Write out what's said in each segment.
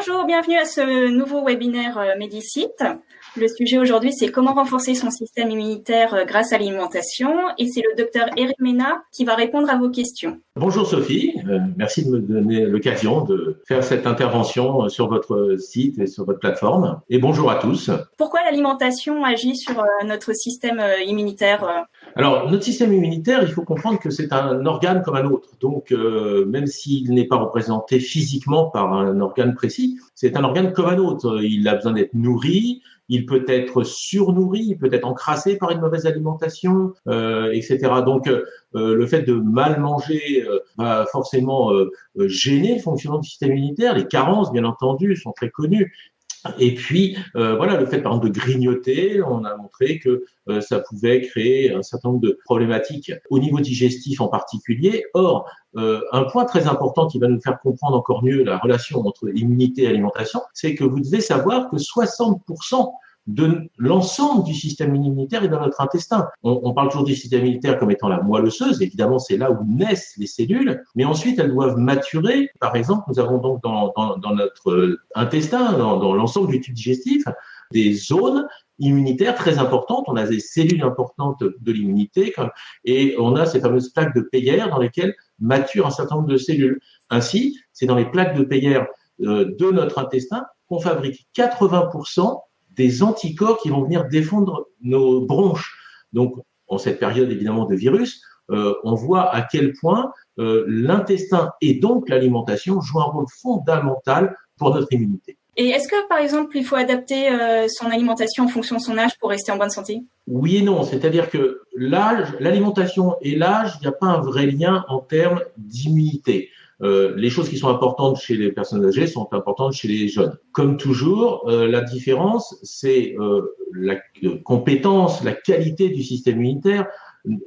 Bonjour, bienvenue à ce nouveau webinaire Médicite. Le sujet aujourd'hui, c'est comment renforcer son système immunitaire grâce à l'alimentation. Et c'est le docteur Eric Mena qui va répondre à vos questions. Bonjour Sophie, merci de me donner l'occasion de faire cette intervention sur votre site et sur votre plateforme. Et bonjour à tous. Pourquoi l'alimentation agit sur notre système immunitaire Alors, notre système immunitaire, il faut comprendre que c'est un organe comme un autre. Donc, même s'il n'est pas représenté physiquement par un organe précis, c'est un organe comme un autre. Il a besoin d'être nourri, il peut être surnourri, il peut être encrassé par une mauvaise alimentation, etc. Donc, le fait de mal manger va forcément gêner le fonctionnement du système immunitaire. Les carences, bien entendu, sont très connues. Et puis, voilà, le fait, par exemple, de grignoter, on a montré que ça pouvait créer un certain nombre de problématiques au niveau digestif en particulier. Or, un point très important qui va nous faire comprendre encore mieux la relation entre immunité et alimentation, c'est que vous devez savoir que 60% de l'ensemble du système immunitaire est dans notre intestin. On parle toujours du système immunitaire comme étant la moelle osseuse. Évidemment, c'est là où naissent les cellules, mais ensuite elles doivent maturer. Par exemple, nous avons donc dans notre intestin, dans l'ensemble du tube digestif, des zones immunitaires très importantes. On a des cellules importantes de l'immunité et on a ces fameuses plaques de Peyer dans lesquelles maturent un certain nombre de cellules. Ainsi, c'est dans les plaques de Peyer de notre intestin qu'on fabrique 80% des anticorps qui vont venir défendre nos bronches. Donc, en cette période évidemment de virus, on voit à quel point l'intestin et donc l'alimentation jouent un rôle fondamental pour notre immunité. Et est-ce que, par exemple, il faut adapter son alimentation en fonction de son âge pour rester en bonne santé? Oui et non, c'est-à-dire que l'âge, l'alimentation et l'âge, il n'y a pas un vrai lien en termes d'immunité. Les choses qui sont importantes chez les personnes âgées sont importantes chez les jeunes. Comme toujours, la différence, c'est la compétence, la qualité du système immunitaire.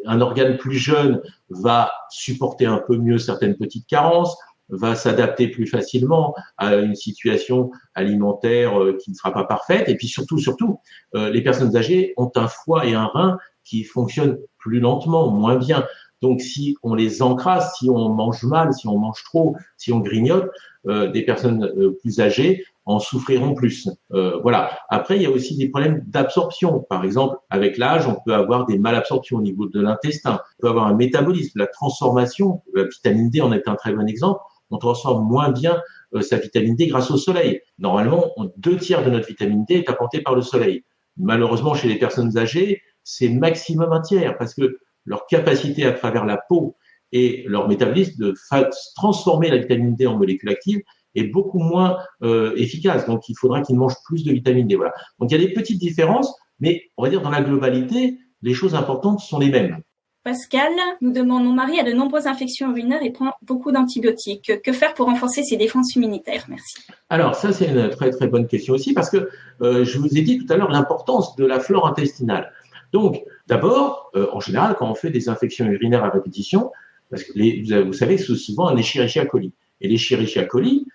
Un organe plus jeune va supporter un peu mieux certaines petites carences, va s'adapter plus facilement à une situation alimentaire qui ne sera pas parfaite. Et puis surtout, les personnes âgées ont un foie et un rein qui fonctionnent plus lentement, moins bien. Donc, si on les encrasse, si on mange mal, si on mange trop, si on grignote, des personnes plus âgées en souffriront plus. Voilà. Après, il y a aussi des problèmes d'absorption. Par exemple, avec l'âge, on peut avoir des malabsorptions au niveau de l'intestin. On peut avoir un métabolisme, la transformation. La vitamine D en est un très bon exemple. On transforme moins bien sa vitamine D grâce au soleil. Normalement, 2/3 de notre vitamine D est apportée par le soleil. Malheureusement, chez les personnes âgées, c'est maximum 1/3 parce que leur capacité à travers la peau et leur métabolisme de transformer la vitamine D en molécule active est beaucoup moins efficace. Donc, il faudra qu'ils mangent plus de vitamine D. Voilà. Donc, il y a des petites différences, mais on va dire dans la globalité, les choses importantes sont les mêmes. Pascal nous demande, mon mari a de nombreuses infections urinaires et prend beaucoup d'antibiotiques. Que faire pour renforcer ses défenses immunitaires? Merci. Alors, ça, c'est une très, très bonne question aussi parce que je vous ai dit tout à l'heure l'importance de la flore intestinale. Donc, d'abord, en général, quand on fait des infections urinaires à répétition, parce que vous savez que c'est souvent un Escherichia coli. Et l'Escherichia coli,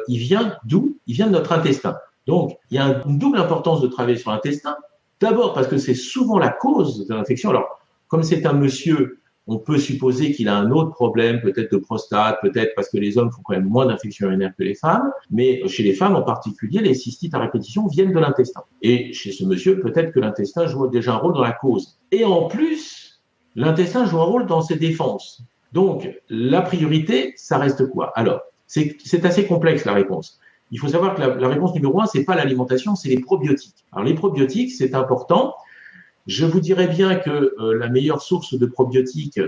il vient d'où? Il vient de notre intestin. Donc, il y a une double importance de travailler sur l'intestin. D'abord, parce que c'est souvent la cause de l'infection. Alors, comme c'est un monsieur, on peut supposer qu'il a un autre problème, peut-être de prostate, peut-être parce que les hommes font quand même moins d'infections urinaires que les femmes. Mais chez les femmes en particulier, les cystites à répétition viennent de l'intestin. Et chez ce monsieur, peut-être que l'intestin joue déjà un rôle dans la cause. Et en plus, l'intestin joue un rôle dans ses défenses. Donc, la priorité, ça reste quoi? Alors, c'est assez complexe la réponse. Il faut savoir que la réponse numéro 1, c'est pas l'alimentation, c'est les probiotiques. Alors, les probiotiques, c'est important. Je vous dirais bien que la meilleure source de probiotiques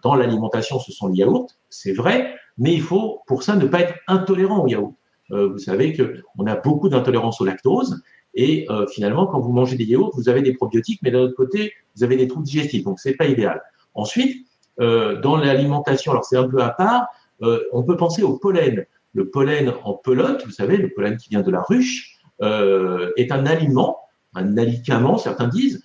dans l'alimentation, ce sont les yaourts, c'est vrai, mais il faut pour ça ne pas être intolérant au yaourt. Vous savez qu'on a beaucoup d'intolérance au lactose et finalement, quand vous mangez des yaourts, vous avez des probiotiques, mais d'un autre côté, vous avez des troubles digestifs, donc c'est pas idéal. Ensuite, dans l'alimentation, alors c'est un peu à part, on peut penser au pollen. Le pollen en pelote, vous savez, le pollen qui vient de la ruche, est un aliment, un alicament, certains disent,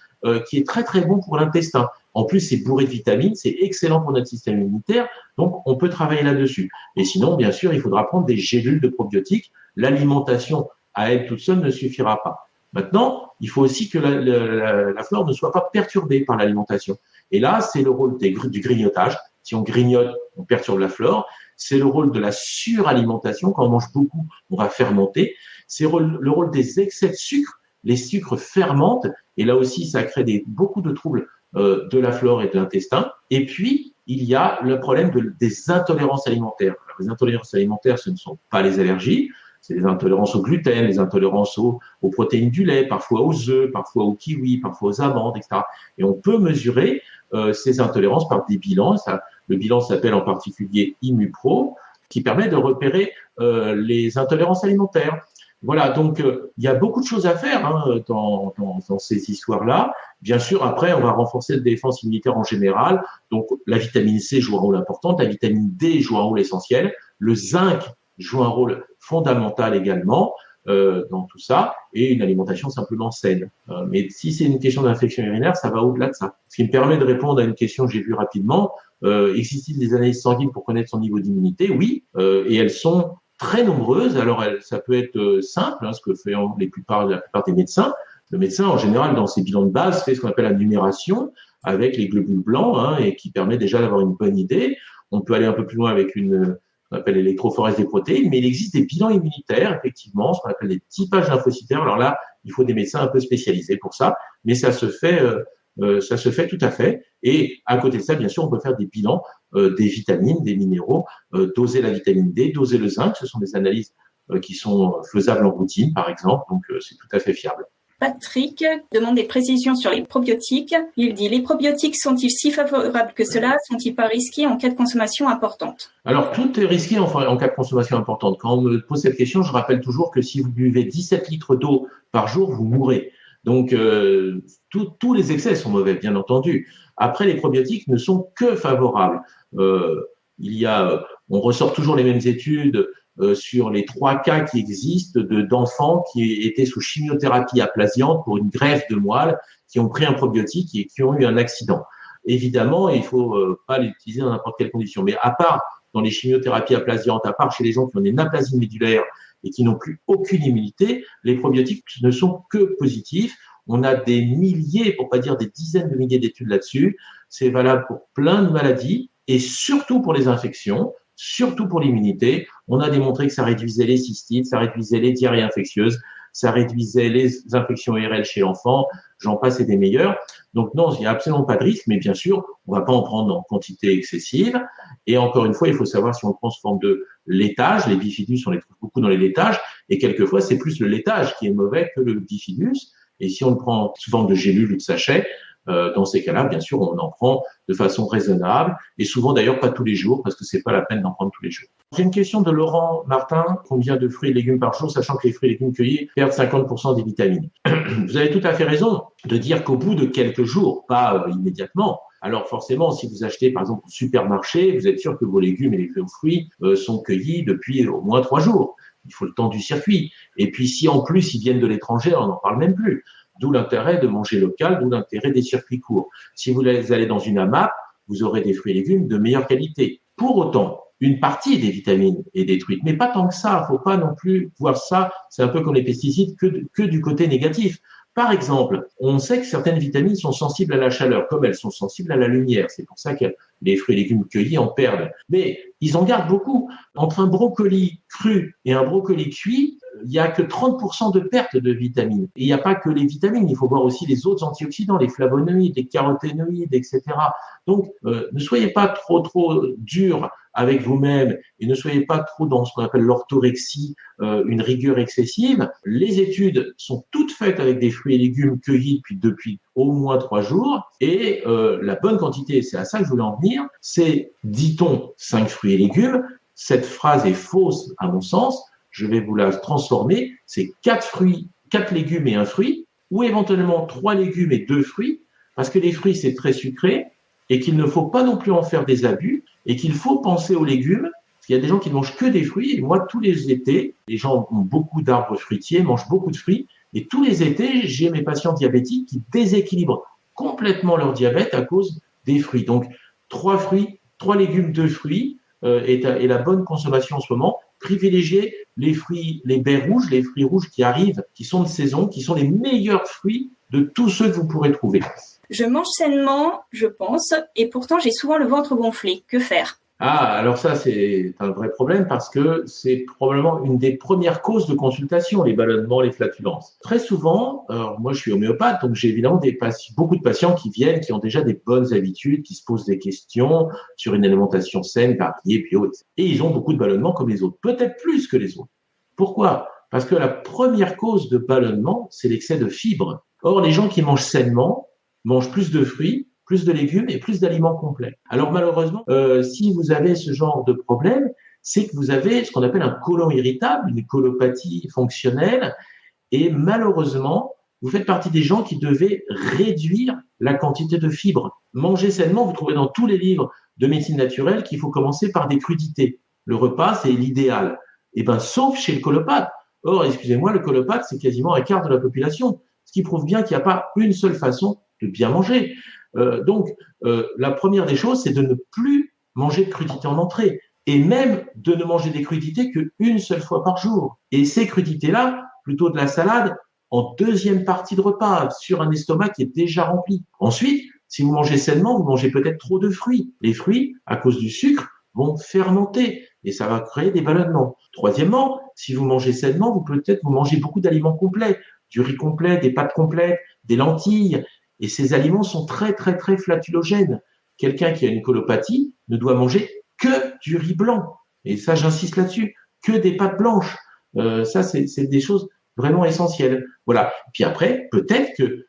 qui est très très bon pour l'intestin. En plus, c'est bourré de vitamines, c'est excellent pour notre système immunitaire, donc on peut travailler là-dessus. Et sinon, bien sûr, il faudra prendre des gélules de probiotiques. L'alimentation à elle toute seule ne suffira pas. Maintenant, il faut aussi que la flore ne soit pas perturbée par l'alimentation. Et là, c'est le rôle du grignotage. Si on grignote, on perturbe la flore. c'est le rôle de la suralimentation. Quand on mange beaucoup, on va fermenter. C'est le rôle des excès de sucre. Les sucres fermentent et là aussi, ça crée beaucoup de troubles de la flore et de l'intestin. Et puis, il y a le problème des intolérances alimentaires. Alors, les intolérances alimentaires, ce ne sont pas les allergies, c'est les intolérances au gluten, les intolérances aux protéines du lait, parfois aux œufs, parfois aux kiwis, parfois aux amandes, etc. Et on peut mesurer ces intolérances par des bilans. Le bilan s'appelle en particulier IMUPRO, qui permet de repérer les intolérances alimentaires. Voilà, donc il y a beaucoup de choses à faire dans ces histoires-là. Bien sûr, après, on va renforcer la défense immunitaire en général. Donc, la vitamine C joue un rôle important, la vitamine D joue un rôle essentiel, le zinc joue un rôle fondamental également dans tout ça, et une alimentation simplement saine. Mais si c'est une question d'infection urinaire, ça va au-delà de ça. Ce qui me permet de répondre à une question que j'ai vue rapidement. Existe-t-il des analyses sanguines pour connaître son niveau d'immunité? Oui, et elles sont très nombreuses. Alors, ça peut être simple, ce que font la plupart des médecins. Le médecin, en général, dans ses bilans de base, fait ce qu'on appelle la numération avec les globules blancs, et qui permet déjà d'avoir une bonne idée. On peut aller un peu plus loin avec ce qu'on appelle l'électrophorèse des protéines, mais il existe des bilans immunitaires, effectivement, ce qu'on appelle des typages lymphocytaires. Alors là, il faut des médecins un peu spécialisés pour ça, mais ça se fait tout à fait. Et à côté de ça, bien sûr, on peut faire des bilans des vitamines, des minéraux, doser la vitamine D, doser le zinc. Ce sont des analyses qui sont faisables en routine, par exemple, donc c'est tout à fait fiable. Patrick demande des précisions sur les probiotiques. Il dit: les probiotiques sont-ils si favorables que cela? Sont-ils pas risqués en cas de consommation importante? Alors, tout est risqué en cas de consommation importante. Quand on me pose cette question, je rappelle toujours que si vous buvez 17 litres d'eau par jour, vous mourrez. Donc, tous les excès sont mauvais, bien entendu. Après, les probiotiques ne sont que favorables. On ressort toujours les mêmes études sur les 3 cas qui existent d'enfants qui étaient sous chimiothérapie aplasiante pour une greffe de moelle, qui ont pris un probiotique et qui ont eu un accident. Évidemment, il faut pas l'utiliser dans n'importe quelle condition. Mais à part dans les chimiothérapies aplasiantes, à part chez les gens qui ont une aplasie médulaire et qui n'ont plus aucune immunité, les probiotiques ne sont que positifs. On a des milliers, pour pas dire des dizaines de milliers d'études là-dessus. C'est valable pour plein de maladies et surtout pour les infections, surtout pour l'immunité. On a démontré que ça réduisait les cystites, ça réduisait les diarrhées infectieuses, ça réduisait les infections ORL chez l'enfant, j'en passe et des meilleurs. Donc non, il n'y a absolument pas de risque, mais bien sûr, on ne va pas en prendre en quantité excessive. Et encore une fois, il faut savoir si on prend sous forme de laitage. Les bifidus, on les trouve beaucoup dans les laitages, et quelquefois, c'est plus le laitage qui est mauvais que le bifidus. Et si on le prend sous forme de gélule ou de sachet, dans ces cas-là, bien sûr, on en prend de façon raisonnable et souvent d'ailleurs pas tous les jours parce que c'est pas la peine d'en prendre tous les jours. J'ai une question de Laurent Martin. Combien de fruits et légumes par jour, sachant que les fruits et légumes cueillis perdent 50% des vitamines? Vous avez tout à fait raison de dire qu'au bout de quelques jours, pas immédiatement. Alors forcément, si vous achetez par exemple au supermarché, vous êtes sûr que vos légumes et les fruits sont cueillis depuis au moins 3 jours. Il faut le temps du circuit. Et puis si en plus ils viennent de l'étranger, on n'en parle même plus. D'où l'intérêt de manger local, d'où l'intérêt des circuits courts. Si vous allez dans une AMAP, vous aurez des fruits et légumes de meilleure qualité. Pour autant, une partie des vitamines est détruite, mais pas tant que ça. Faut pas non plus voir ça. C'est un peu comme les pesticides, que du côté négatif. Par exemple, on sait que certaines vitamines sont sensibles à la chaleur, comme elles sont sensibles à la lumière. C'est pour ça que les fruits et légumes cueillis en perdent. Mais ils en gardent beaucoup. Entre un brocoli cru et un brocoli cuit, il n'y a que 30% de perte de vitamines. Et il n'y a pas que les vitamines, il faut voir aussi les autres antioxydants, les flavonoïdes, les caroténoïdes, etc. Donc, ne soyez pas trop dur avec vous-même et ne soyez pas trop dans ce qu'on appelle l'orthorexie, une rigueur excessive. Les études sont toutes faites avec des fruits et légumes cueillis depuis au moins 3 jours et la bonne quantité, c'est à ça que je voulais en venir, c'est, dit-on, 5 fruits et légumes. Cette phrase est fausse à mon sens. Je vais vous la transformer, c'est 4 légumes et 1 fruit, ou éventuellement 3 légumes et 2 fruits, parce que les fruits, c'est très sucré, et qu'il ne faut pas non plus en faire des abus, et qu'il faut penser aux légumes, parce qu'il y a des gens qui ne mangent que des fruits, et moi, tous les étés, les gens ont beaucoup d'arbres fruitiers, mangent beaucoup de fruits, et tous les étés, j'ai mes patients diabétiques qui déséquilibrent complètement leur diabète à cause des fruits. Donc, 3 légumes, 2 fruits, est la bonne consommation en ce moment. Privilégier les fruits, les baies rouges, les fruits rouges qui arrivent, qui sont de saison, qui sont les meilleurs fruits de tous ceux que vous pourrez trouver. Je mange sainement, je pense, et pourtant j'ai souvent le ventre gonflé. Que faire? Ah, alors ça, c'est un vrai problème parce que c'est probablement une des premières causes de consultation, les ballonnements, les flatulences. Très souvent, alors moi je suis homéopathe, donc j'ai évidemment beaucoup de patients qui viennent, qui ont déjà des bonnes habitudes, qui se posent des questions sur une alimentation saine, variée, bio, etc. Et ils ont beaucoup de ballonnements comme les autres, peut-être plus que les autres. Pourquoi? Parce que la première cause de ballonnement, c'est l'excès de fibres. Or, les gens qui mangent sainement mangent plus de fruits, plus de légumes et plus d'aliments complets. Alors malheureusement, si vous avez ce genre de problème, c'est que vous avez ce qu'on appelle un côlon irritable, une colopathie fonctionnelle, et malheureusement, vous faites partie des gens qui devaient réduire la quantité de fibres. Manger sainement, vous trouvez dans tous les livres de médecine naturelle qu'il faut commencer par des crudités. Le repas, c'est l'idéal. Eh ben, sauf chez le colopathe. Or, excusez-moi, le colopathe, c'est quasiment un quart de la population, ce qui prouve bien qu'il n'y a pas une seule façon de bien manger. La première des choses, c'est de ne plus manger de crudités en entrée, et même de ne manger des crudités qu'une seule fois par jour. Et ces crudités-là, plutôt de la salade, en deuxième partie de repas, sur un estomac qui est déjà rempli. Ensuite, si vous mangez sainement, vous mangez peut-être trop de fruits. Les fruits, à cause du sucre, vont fermenter et ça va créer des ballonnements. Troisièmement, si vous mangez sainement, vous mangez beaucoup d'aliments complets, du riz complet, des pâtes complètes, des lentilles. Et ces aliments sont très, très, très flatulogènes. Quelqu'un qui a une colopathie ne doit manger que du riz blanc. Et ça, j'insiste là-dessus, que des pâtes blanches. Ça, c'est des choses vraiment essentielles. Voilà. Puis après, peut-être que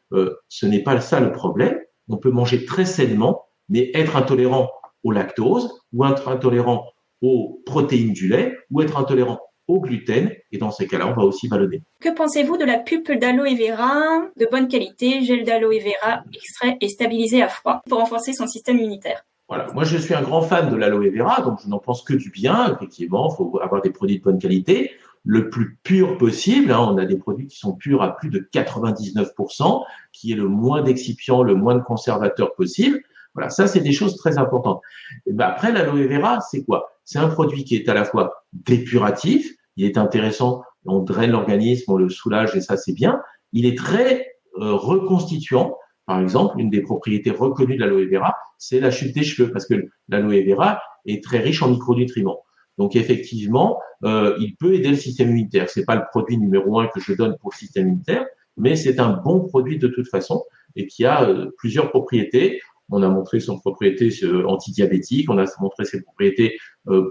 ce n'est pas ça le problème. On peut manger très sainement, mais être intolérant au lactose ou être intolérant aux protéines du lait ou être intolérant au gluten, et dans ces cas-là, on va aussi ballonner. Que pensez-vous de la pulpe d'aloe vera de bonne qualité, gel d'aloe vera extrait et stabilisé à froid pour renforcer son système immunitaire? Voilà, moi je suis un grand fan de l'aloe vera, donc je n'en pense que du bien. Effectivement, il faut avoir des produits de bonne qualité, le plus pur possible. On a des produits qui sont purs à plus de 99%, qui est le moins d'excipients, le moins de conservateurs possible. Voilà, ça c'est des choses très importantes. Et ben après, l'aloe vera, c'est quoi? C'est un produit qui est à la fois dépuratif, il est intéressant, on draine l'organisme, on le soulage et ça c'est bien. Il est très reconstituant. Par exemple, une des propriétés reconnues de l'aloe vera, c'est la chute des cheveux, parce que l'aloe vera est très riche en micronutriments. Donc effectivement, il peut aider le système immunitaire. C'est pas le produit numéro 1 que je donne pour le système immunitaire, mais c'est un bon produit de toute façon et qui a plusieurs propriétés. On a montré son propriété antidiabétique, on a montré ses propriétés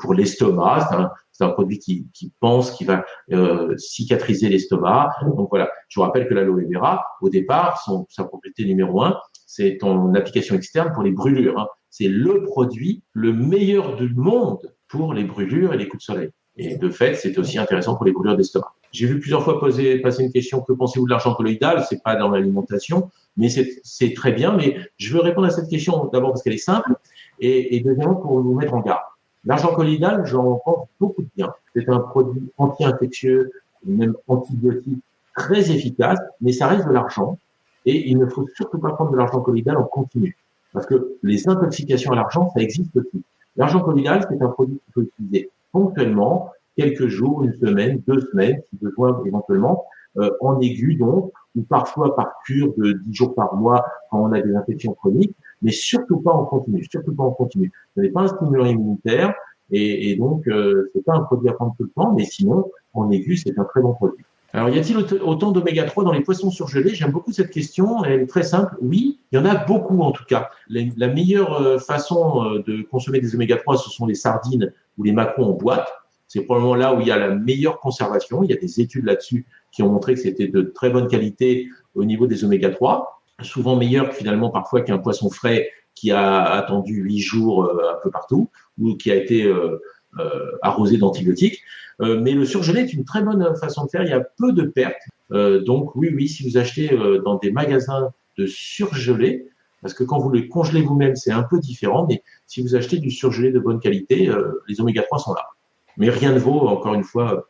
pour l'estomac. C'est un produit qui va cicatriser l'estomac. Donc voilà, je vous rappelle que l'aloe vera, au départ, sa propriété numéro 1, c'est en application externe pour les brûlures. C'est le produit le meilleur du monde pour les brûlures et les coups de soleil. Et de fait, c'est aussi intéressant pour les brûlures d'estomac. J'ai vu plusieurs fois passer une question, que pensez-vous de l'argent colloïdal? C'est pas dans l'alimentation, mais c'est très bien. Mais je veux répondre à cette question d'abord parce qu'elle est simple et deuxièmement pour vous mettre en garde. L'argent colloïdal, j'en pense beaucoup de bien. C'est un produit anti-infectieux, même antibiotique, très efficace, mais ça reste de l'argent et il ne faut surtout pas prendre de l'argent colloïdal en continu parce que les intoxications à l'argent, ça existe aussi. L'argent colloïdal, c'est un produit qu'il faut utiliser ponctuellement, quelques jours, une semaine, 2 semaines, si besoin éventuellement, en aigu donc, ou parfois par cure de 10 jours par mois quand on a des infections chroniques, mais surtout pas en continu, surtout pas en continu. Ce n'est pas un stimulant immunitaire et donc c'est pas un produit à prendre tout le temps, mais sinon en aigu c'est un très bon produit. Alors y a-t-il autant d'oméga 3 dans les poissons surgelés? J'aime beaucoup cette question, elle est très simple. Oui, il y en a beaucoup en tout cas. La meilleure façon de consommer des oméga 3, ce sont les sardines ou les maquereaux en boîte. C'est probablement là où il y a la meilleure conservation. Il y a des études là-dessus qui ont montré que c'était de très bonne qualité au niveau des oméga 3, souvent meilleur finalement parfois qu'un poisson frais qui a attendu 8 jours un peu partout ou qui a été arrosé d'antibiotiques. Mais le surgelé est une très bonne façon de faire. Il y a peu de pertes. Donc oui, si vous achetez dans des magasins de surgelé, parce que quand vous le congelez vous-même, c'est un peu différent, mais si vous achetez du surgelé de bonne qualité, les oméga 3 sont là. Mais rien ne vaut, encore une fois,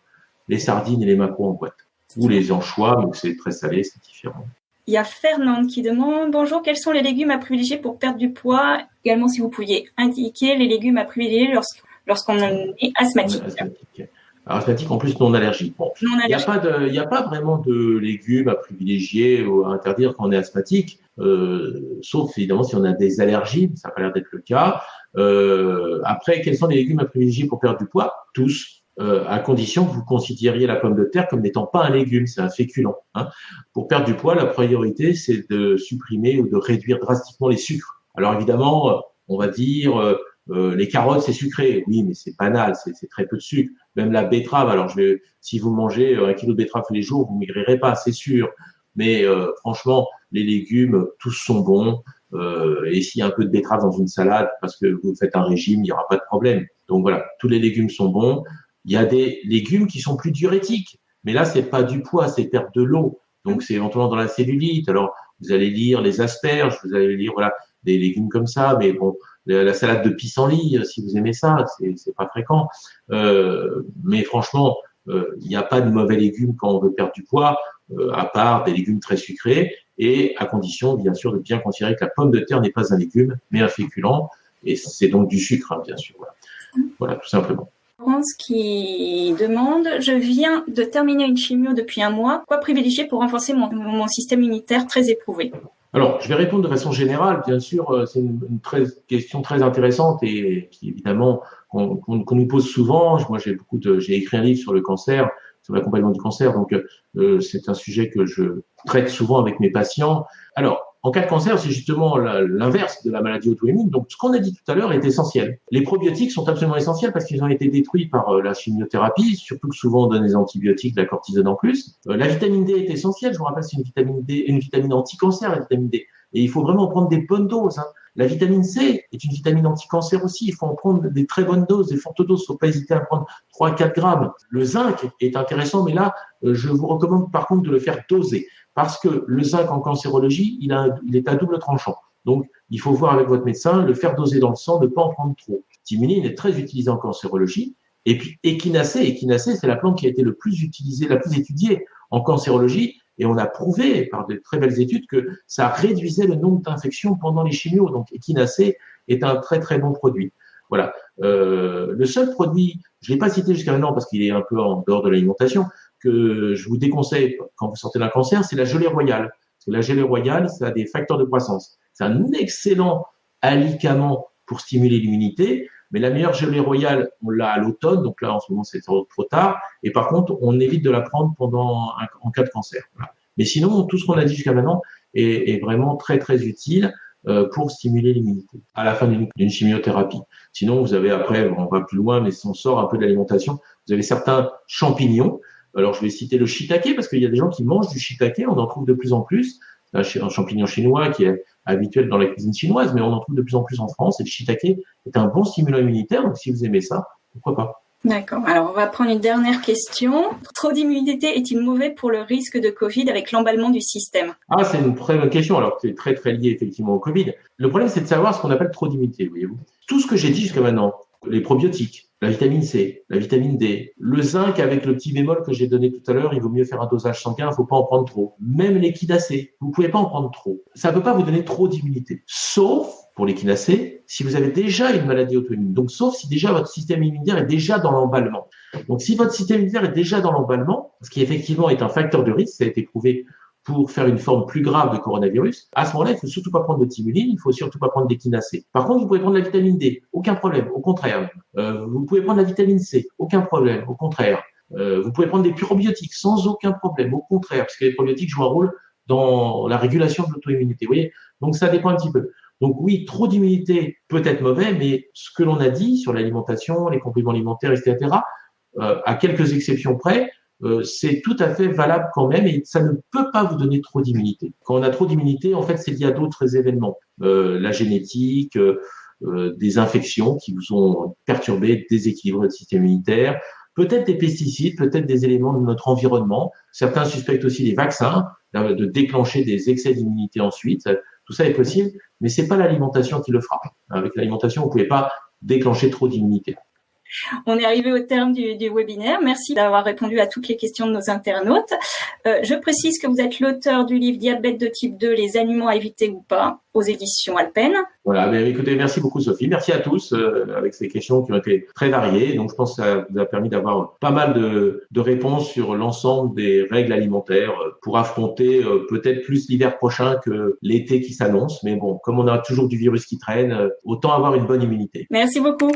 les sardines et les maquereaux en boîte. Ou les anchois, mais c'est très salé, c'est différent. Il y a Fernande qui demande « Bonjour, quels sont les légumes à privilégier pour perdre du poids ?» Également, si vous pouviez indiquer les légumes à privilégier lorsqu'on est asthmatique. Alors, asthmatique en plus non allergique. Bon, il n'y a pas vraiment de légumes à privilégier ou à interdire quand on est asthmatique, sauf évidemment si on a des allergies, ça n'a pas l'air d'être le cas. Après, quels sont les légumes à privilégier pour perdre du poids? Tous. À condition que vous considériez la pomme de terre comme n'étant pas un légume, c'est un féculent. Hein. Pour perdre du poids, la priorité, c'est de supprimer ou de réduire drastiquement les sucres. Alors évidemment, on va dire les carottes, c'est sucré. Oui, mais c'est banal, c'est très peu de sucre. Même la betterave, alors si vous mangez 1 kilo de betterave tous les jours, vous maigrirez pas, c'est sûr. Mais franchement, les légumes, tous sont bons. Et s'il y a un peu de betterave dans une salade, parce que vous faites un régime, il n'y aura pas de problème. Donc voilà, tous les légumes sont bons. Il y a des légumes qui sont plus diurétiques, mais là c'est pas du poids, c'est perdre de l'eau. Donc c'est éventuellement dans la cellulite. Alors vous allez lire les asperges, vous allez lire voilà des légumes comme ça, mais bon la salade de pissenlit, si vous aimez ça, c'est pas fréquent. Mais franchement, il n'y a pas de mauvais légumes quand on veut perdre du poids, à part des légumes très sucrés, et à condition bien sûr de bien considérer que la pomme de terre n'est pas un légume, mais un féculent, et c'est donc du sucre, hein, bien sûr. Voilà, tout simplement. France qui demande « Je viens de terminer une chimio depuis 1 mois. Quoi privilégier pour renforcer mon système immunitaire très éprouvé ?» Alors, je vais répondre de façon générale. Bien sûr, c'est une question très intéressante et qui, évidemment, qu'on nous pose souvent. Moi, j'ai écrit un livre sur le cancer, sur l'accompagnement du cancer. Donc, c'est un sujet que je traite souvent avec mes patients. Alors, en cas de cancer, c'est justement l'inverse de la maladie auto-immune. Donc, ce qu'on a dit tout à l'heure est essentiel. Les probiotiques sont absolument essentiels parce qu'ils ont été détruits par la chimiothérapie, surtout que souvent on donne des antibiotiques, de la cortisone en plus. La vitamine D est essentielle. Je vous rappelle, c'est une vitamine D, une vitamine anti-cancer, la vitamine D. Et il faut vraiment prendre des bonnes doses. Hein. La vitamine C est une vitamine anti-cancer aussi. Il faut en prendre des très bonnes doses, des fortes doses. Il ne faut pas hésiter à prendre 3 à 4 grammes. Le zinc est intéressant, mais là, je vous recommande par contre de le faire doser. Parce que le zinc en cancérologie, il est à double tranchant. Donc, il faut voir avec votre médecin, le faire doser dans le sang, ne pas en prendre trop. Timuline est très utilisé en cancérologie. Et puis, échinacée, c'est la plante qui a été le plus utilisée, la plus étudiée en cancérologie. Et on a prouvé par de très belles études que ça réduisait le nombre d'infections pendant les chimios. Donc, échinacée est un très, très bon produit. Voilà. Le seul produit, je l'ai pas cité jusqu'à maintenant parce qu'il est un peu en dehors de l'alimentation, que je vous déconseille quand vous sortez d'un cancer, c'est la gelée royale. Parce que la gelée royale, ça a des facteurs de croissance. C'est un excellent alicament pour stimuler l'immunité, mais la meilleure gelée royale, on l'a à l'automne, donc là en ce moment c'est trop tard, et par contre on évite de la prendre en cas de cancer. Voilà. Mais sinon, tout ce qu'on a dit jusqu'à maintenant est vraiment très très utile pour stimuler l'immunité à la fin d'une chimiothérapie. Sinon, vous avez après, on va plus loin, mais si on sort un peu de l'alimentation, vous avez certains champignons. Alors, je vais citer le shiitake parce qu'il y a des gens qui mangent du shiitake, on en trouve de plus en plus. C'est un champignon chinois qui est habituel dans la cuisine chinoise, mais on en trouve de plus en plus en France. Et le shiitake est un bon stimulant immunitaire, donc si vous aimez ça, pourquoi pas. D'accord. Alors, on va prendre une dernière question. Trop d'immunité est-il mauvais pour le risque de Covid avec l'emballement du système ? Ah, c'est une très bonne question. Alors, c'est très, très lié effectivement au Covid. Le problème, c'est de savoir ce qu'on appelle trop d'immunité, voyez-vous. Tout ce que j'ai dit jusqu'à maintenant, les probiotiques, la vitamine C, la vitamine D, le zinc avec le petit bémol que j'ai donné tout à l'heure, il vaut mieux faire un dosage sanguin, il ne faut pas en prendre trop. Même l'équinacée, vous ne pouvez pas en prendre trop. Ça ne peut pas vous donner trop d'immunité. Sauf, pour l'équinacée, si vous avez déjà une maladie auto-immune. Donc, sauf si déjà votre système immunitaire est déjà dans l'emballement. Donc, si votre système immunitaire est déjà dans l'emballement, ce qui effectivement est un facteur de risque, ça a été prouvé pour faire une forme plus grave de coronavirus, à ce moment-là, il ne faut surtout pas prendre de timuline, il ne faut surtout pas prendre d'équinacée. Par contre, vous pouvez prendre la vitamine D, aucun problème, au contraire. Vous pouvez prendre la vitamine C, aucun problème, au contraire. Vous pouvez prendre des probiotiques sans aucun problème, au contraire, parce que les probiotiques jouent un rôle dans la régulation de l'auto-immunité. Vous voyez ? Donc, ça dépend un petit peu. Donc oui, trop d'immunité peut être mauvais, mais ce que l'on a dit sur l'alimentation, les compléments alimentaires, etc., à quelques exceptions près, c'est tout à fait valable quand même et ça ne peut pas vous donner trop d'immunité. Quand on a trop d'immunité, en fait, c'est lié à d'autres événements. La génétique, des infections qui vous ont perturbé, déséquilibré votre système immunitaire, peut-être des pesticides, peut-être des éléments de notre environnement. Certains suspectent aussi les vaccins, de déclencher des excès d'immunité ensuite. Tout ça est possible, mais c'est pas l'alimentation qui le fera. Avec l'alimentation, vous pouvez pas déclencher trop d'immunité. On est arrivé au terme du webinaire. Merci d'avoir répondu à toutes les questions de nos internautes. Je précise que vous êtes l'auteur du livre Diabète de type 2, les aliments à éviter ou pas, aux éditions Alpen. Voilà, mais écoutez, merci beaucoup Sophie. Merci à tous avec ces questions qui ont été très variées. Donc je pense que ça vous a permis d'avoir pas mal de réponses sur l'ensemble des règles alimentaires pour affronter peut-être plus l'hiver prochain que l'été qui s'annonce. Mais bon, comme on a toujours du virus qui traîne, autant avoir une bonne immunité. Merci beaucoup.